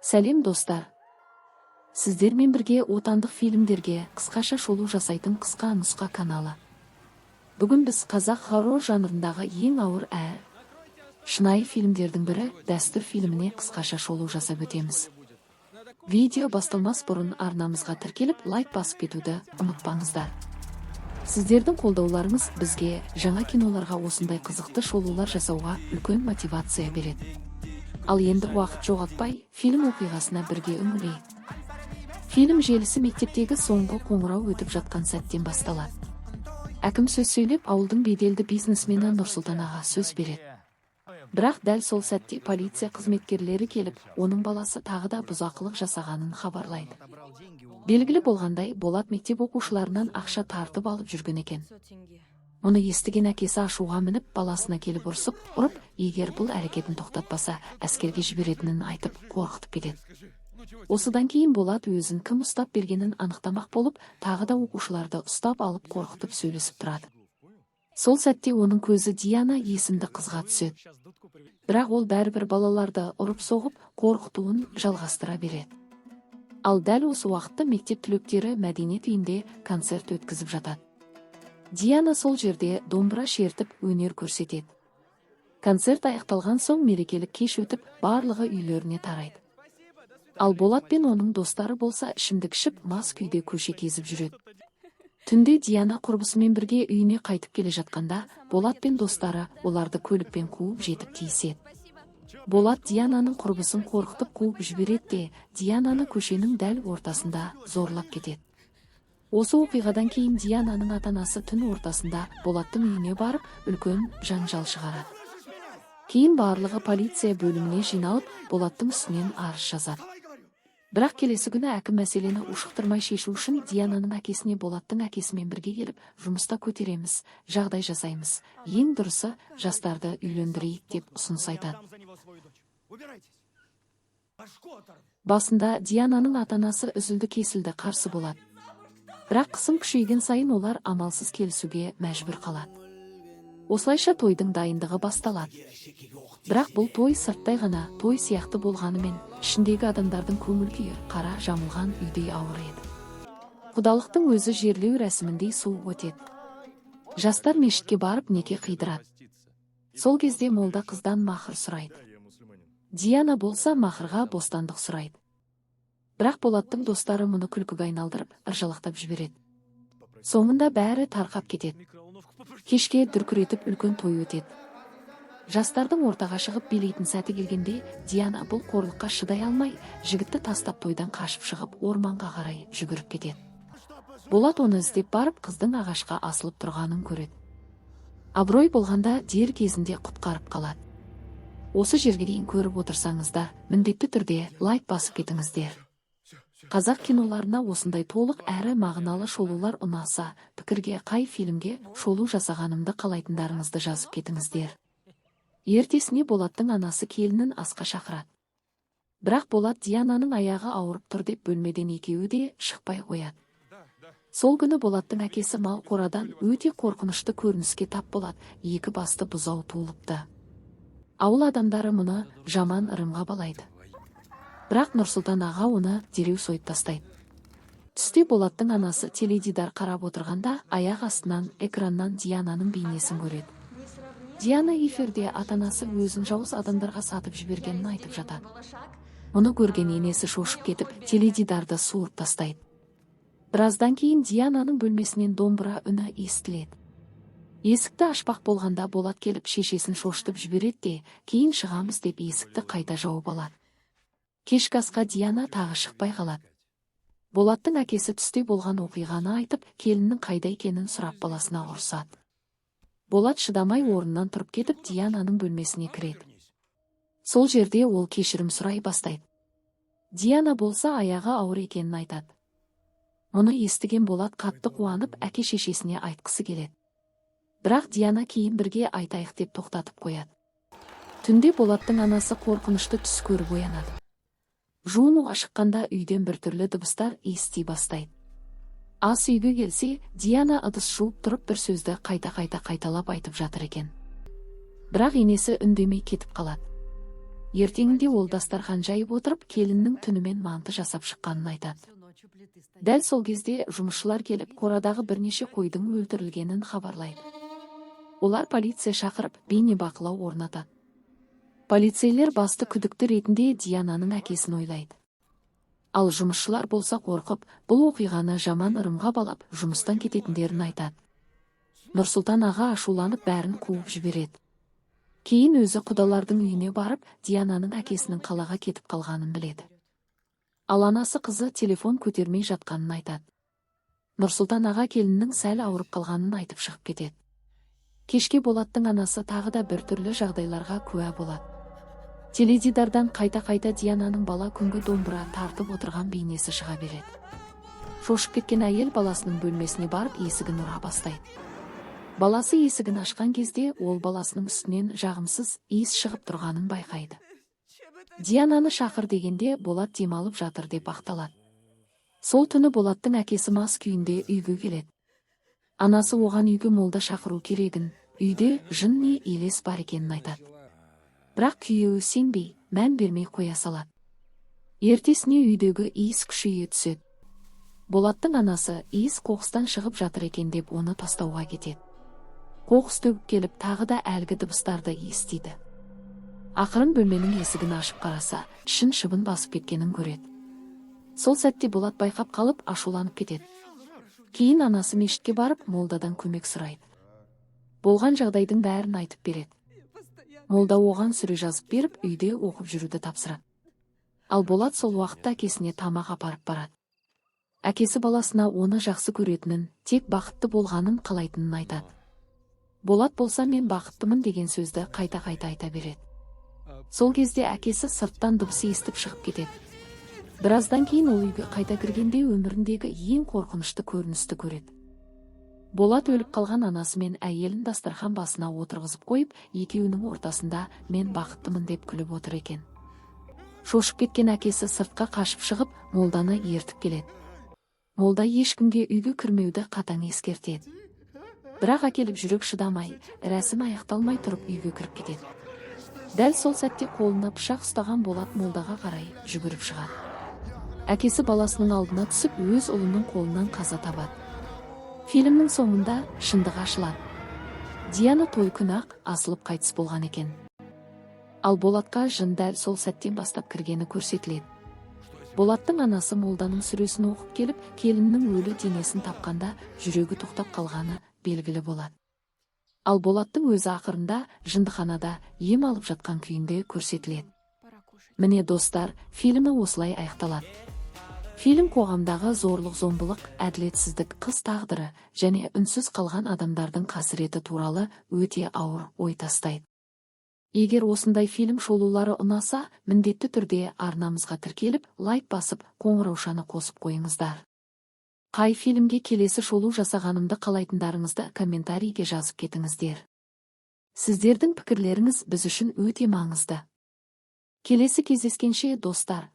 Сәлем достар. Сіздермен бірге отандық фильмдерге қысқаша шолу жасайтын қысқа нұсқа каналы. Бүгін біз қазақ хоррор жанрындағы ең ауыр шынайы фильмдердің бірі дәстүр фильміне қысқаша шолу жасап өтеміз. Видео басталмас бұрын арнамызға тіркеліп лайк басып кетуді ұмытпаңыздар. Сіздердің қолдауларыңыз бізге жаңа киноларға осындай қызықты шолулар жасауға үлкен мотивация береді. Ал енді уақыт жоғалтпай, фильм оқиғасына бірге үңілейік. Фильм желісі мектептегі соңғы қоңырау өтіп жатқан сәттен басталады. Әкім сөз сөйлеп, ауылдың беделді бизнесмені Нұрсұлтан аға сөз береді. Бірақ дәл сол сәтте полиция қызметкерлері келіп, оның баласы тағы да бұзақылық жасағанын хабарлайды. Белгілі болғандай, Болат мектеп оқушыларынан ақша тартып алып жүрген екен. Оны естіген әкесі ашуға мініп, баласына келіп ұрып, егер бұл әрекетін тоқтатпаса, әскерге жіберетінін айтып, қорқытып кетеді. Осыдан кейін Болат өзін кім ұстап бергенін анықтамақ болып, тағы да оқушыларды ұстап алып қорқытып сөйлесіп тұрады. Сол сәтте оның көзі Диана есімді қызға түседі. Бірақ ол бәрібір балаларды ұрып-соғып, қорқытуын жалғастыра береді. Ал дәл осы уақытта мектеп түлектері мәдениет үйінде концерт өткізіп жатады. Диана сол жерде домбыра шертіп өнер көрсетеді. Концерт аяқталған соң мерекелік кеш өтіп, барлығы үйлеріне тарайды. Ал Болат пен оның достары болса ішімдік ішіп, мас күйде көше кезіп жүреді. Түнде Диана құрбысымен бірге үйіне қайтып келе жатқанда, Болат пен достары оларды көлікпен қуып жетіп тиіседі. Болат Диананың құрбысын қорқытып қуып жібереді де, Диананы көшенің дәл ортасында зорлап кетеді. Осы оқиғадан кейін Диананың ата-анасы түн ортасында Болаттың үйіне барып, үлкен жанжал шығарады. Кейін барлығы полиция бөліміне жиналып, Болаттың үстінен арыз жазады. Бірақ келесі күні әкім мәселені ушықтырмай шешу үшін Диананың әкесіне Болаттың әкесімен бірге келіп, жұмыста көтереміз, жағдай жасаймыз. Ең дұрысы, жастарды үйлендірейік деп ұсыныс айтады. Басында Диананың ата-анасы үзілді-кесілді қарсы болады. Бірақ қысым күшейген сайын олар амалсыз келісуге мәжбүр қалады. Осылайша тойдың дайындығы басталады. Бірақ бұл той сырттай ғана той сияқты болғанымен, ішіндегі адамдардың көңіл-күйі қара жамылған үйдей ауыр еді. Құдалықтың өзі жерлеу рәсіміндей суық өтеді. Жастар мешітке барып неке қидырады. Сол кезде молда қыздан махыр сұрайды. Диана болса махырға бостандық сұрайды. Бірақ Болаттың достары мұны күлкіге айналдырып, ыржалақтап жібереді. Соңында бәрі тарқап кетеді. Кешке дүркіретіп үлкен той өтеді. Жастардың ортаға шығып билейтін сәті келгенде, Диана бұл қорлыққа шыдай алмай, жігітті тастап тойдан қашып шығып, орманға қарай жүгіріп кетеді. Болат оны іздеп барып, қыздың ағашқа асылып тұрғанын көреді. Абырой болғанда дер кезінде құтқарып қалады. Осы жерге дейін көріп отырсаңыздар, міндетті түрде лайк басып кетіңіздер. Қазақ киноларына осындай толық әрі мағыналы шолулар ұнаса, пікірге қай фильмге шолу жасағанымды қалайтындарыңызды жазып кетіңіздер. Ертесіне Болаттың анасы келінін асқа шақырады. Бірақ Болат Диананың аяғы ауырып тұр деп бөлмеден екеуі де шықпай қояды. Сол күні Болаттың әкесі мал қорадан өте қорқынышты көрініске тап болады, екі басты бұзау туылыпты. Ауыл адамдары мұны жаман ырымға балайды. Бірақ Нұрсұлтан аға оны дереу сойып тастайды. Түсте Болаттың анасы теледидар қарап отырғанда, аяқ астынан экраннан Диананың бейнесін көреді. Диана эфирде ата-анасы өзін жауыз адамдарға сатып жібергенін айтып жатады. Мұны көрген енесі шошып кетіп, теледидарды суырып тастайды. Біраздан кейін Диананың бөлмесінен домбыра үні естіледі. Есікті ашпақ болғанда Болат келіп шешесін шошытып жібереді де, кейін шығамыз деп есікті қайта жауып алады. Кешкі асқа Диана тағы шықпай қалады. Болаттың әкесі түсте болған оқиғаны айтып, келіннің қайда екенін сұрап баласына ұрсады. Болат шыдамай орнынан тұрып кетіп, Диананың бөлмесіне кіреді. Сол жерде ол кешірім сұрай бастайды. Диана болса аяғы ауыр екенін айтады. Мұны естіген Болат қатты қуанып, әке-шешесіне айтқысы келеді. Бірақ Диана кейін бірге айтайық деп тоқтатып қояды. Түнде Болаттың анасы қорқынышты түс көріп оянады. Жуынуға шыққанда үйден біртүрлі дыбыстар ести бастайды. Ас үйге келсе, Диана ыдыс жуып тұрып бір сөзді қайта-қайта қайталап айтып жатыр екен. Бірақ енесі үндемей кетіп қалады. Ертеңінде ол дастархан жайып отырып, келіннің түнімен манты жасап шыққанын айтады. Дәл сол кезде жұмысшылар келіп, қорадағы бірнеше қойдың өлтірілгенін хабарлайды. Олар полиция шақырып, бейнебақылау орнатады. Полицейлер басты күдікті ретінде Диананың әкесін ойлайды. Ал жұмысшылар болса қорқып, бұл оқиғаны жаман ырымға балап, жұмыстан кететіндерін айтады. Нұрсұлтан аға ашуланып бәрін қуып жібереді. Кейін өзі құдалардың үйіне барып, Диананың әкесінің қалаға кетіп қалғанын біледі. Ал анасы қызы телефон көтермей жатқанын айтады. Нұрсұлтан аға келіннің сәл ауырып қалғанын айтып шығып кетеді. Кешке Болаттың анасы тағы да біртүрлі жағдайларға куә болады. Теледидардан қайта-қайта Диананың бала күнгі домбыра тартып отырған бейнесі шыға береді. Шошып кеткен әйел баласының бөлмесіне барып есігін ұра бастайды. Баласы есігін ашқан кезде ол баласының үстінен жағымсыз иіс шығып тұрғанын байқайды. Диананы шақыр дегенде Болат демалып жатыр деп ақталады. Сол түні Болаттың әкесі мас күйінде үйге келеді. Анасы оған үйге молда шақыру керегін, үйде жын не елес бар екенін айтады. Бірақ күйеуі сенбей, мән бермей қоя салады. Ертесіне үйдегі иіс күшейе түседі. Болаттың анасы иіс қоқыстан шығып жатыр екен деп оны тастауға кетеді. Қоқыс төгіп келіп тағы да әлгі дыбыстарды естиді. Ақырын бөлменің есігін ашып қараса, ішін шыбын басып кеткенін көреді. Сол сәтте Болат байқап қалып ашуланып кетеді. Кейін анасы мешітке барып, молдадан көмек сұрайды. Болған жағдайдың бәрін айтып береді. Молда оған сүре жазып беріп, үйде оқып жүруді тапсырады. Ал Болат сол уақытта әкесіне тамақ апарып барады. Әкесі баласына оны жақсы көретінін, тек бақытты болғанын қалайтынын айтады. Болат болса мен бақыттымын деген сөзді қайта-қайта айта береді. Сол кезде әкесі сырттан дыбыс естіп шығып кетеді. Біраздан кейін ол үйге қайта кіргенде өміріндегі ең қорқынышты көріністі көреді. Болат өліп қалған анасы мен әйелін дастархан басына отырғызып қойып, екеуінің ортасында мен бақыттымын деп күліп отыр екен. Шошып кеткен әкесі сыртқа қашып шығып, молданы ертіп келеді. Молда ешкімге үйге кірмеуді қатаң ескертеді. Бірақ әкеліп жүрек шыдамай, рәсім аяқталмай тұрып үйге кіріп кетеді. Дәл сол сәтте қолына пышақ ұстаған Болат молдаға қарай жүгіріп шығады. Әкесі баласының алдына түсіп, өз ұлының қолынан қаза табады. Фильмнің соңында шындық ашылады. Диана той күні-ақ асылып қайтыс болған екен. Ал Болатқа жын дәл сол сәттен бастап кіргені көрсетіледі. Болаттың анасы молданың сүресін оқып келіп, келіннің өлі денесін тапқанда жүрегі тоқтап қалғаны белгілі болады. Ал Болаттың өзі ақырында жындыханада ем алып жатқан күйінде көрсетіледі. Міне достар, фильмі осылай аяқталады. Фильм қоғамдағы зорлық-зомбылық, әділетсіздік, қыз тағдыры және үнсіз қалған адамдардың қасіреті туралы өте ауыр ой тастайды. Егер осындай фильм шолулары ұнаса, міндетті түрде арнамызға тіркеліп, лайк басып, қоңыраушаны қосып қойыңыздар. Қай фильмге келесі шолу жасағанымды қалайтындарыңызды комментарийге жазып кетіңіздер. Сіздердің пікірлеріңіз біз үшін өте маңызды. Келесі кездескенше достар,